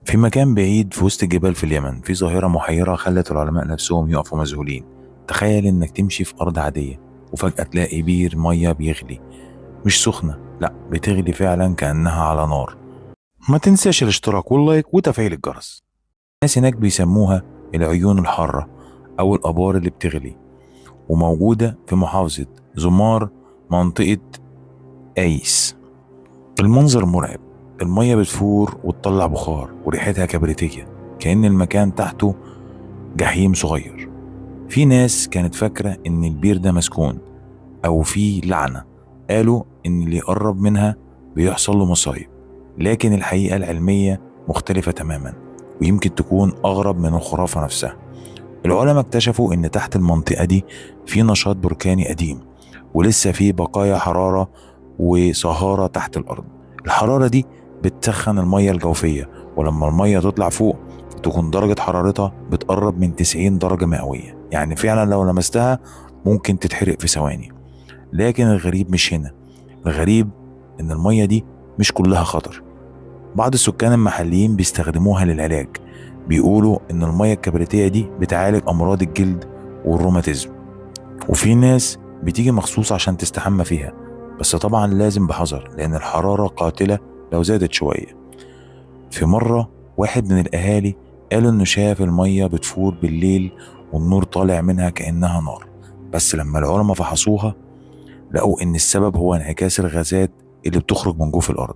في مكان بعيد في وسط الجبال في اليمن في ظاهرة محيرة خلت العلماء نفسهم يقفوا مذهولين. تخيل انك تمشي في ارض عادية وفجأة تلاقي بير مية بيغلي، مش سخنة، لا بتغلي فعلا كأنها على نار. ما تنساش الاشتراك واللايك وتفعيل الجرس. الناس هناك بيسموها العيون الحارة او الابار اللي بتغلي، وموجودة في محافظة زمار، منطقة ايس. المنظر مرعب، المية بتفور وتطلع بخار وريحتها كبريتية، كأن المكان تحته جحيم صغير. في ناس كانت فاكرة إن البير ده مسكون أو فيه لعنة، قالوا إن اللي يقرب منها بيحصل له مصايب، لكن الحقيقة العلمية مختلفة تماما، ويمكن تكون أغرب من الخرافة نفسها. العلماء اكتشفوا إن تحت المنطقة دي في نشاط بركاني قديم، ولسه في بقايا حرارة وصهارة تحت الأرض. الحرارة دي بتسخن المية الجوفية، ولما المية تطلع فوق تكون درجة حرارتها بتقرب من 90 درجة مئوية، يعني فعلا لو لمستها ممكن تتحرق في ثواني. لكن الغريب مش هنا، الغريب إن المية دي مش كلها خطر. بعض السكان المحليين بيستخدموها للعلاج، بيقولوا إن المية الكبريتية دي بتعالج أمراض الجلد والروماتيزم، وفي ناس بتيجي مخصوص عشان تستحمى فيها، بس طبعا لازم بحذر لأن الحرارة قاتلة لو زادت شوية. في مرة واحد من الأهالي قال إنه شاف المية بتفور بالليل والنور طالع منها كأنها نار، بس لما العلماء فحصوها لقوا إن السبب هو انعكاس الغازات اللي بتخرج من جوف الأرض.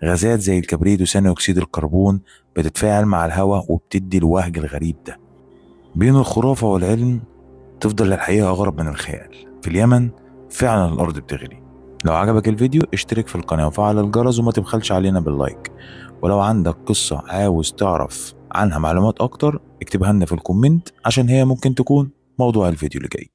غازات زي الكبريت وثاني أكسيد الكربون بتتفاعل مع الهواء وبتدي الوهج الغريب ده. بين الخرافة والعلم تفضل الحقيقة أغرب من الخيال. في اليمن فعلا الأرض بتغلي. لو عجبك الفيديو اشترك في القناة وفعل الجرس وما تبخلش علينا باللايك. ولو عندك قصة عاوز تعرف عنها معلومات أكتر اكتبها لنا في الكومنت، عشان هي ممكن تكون موضوع الفيديو اللي جاي.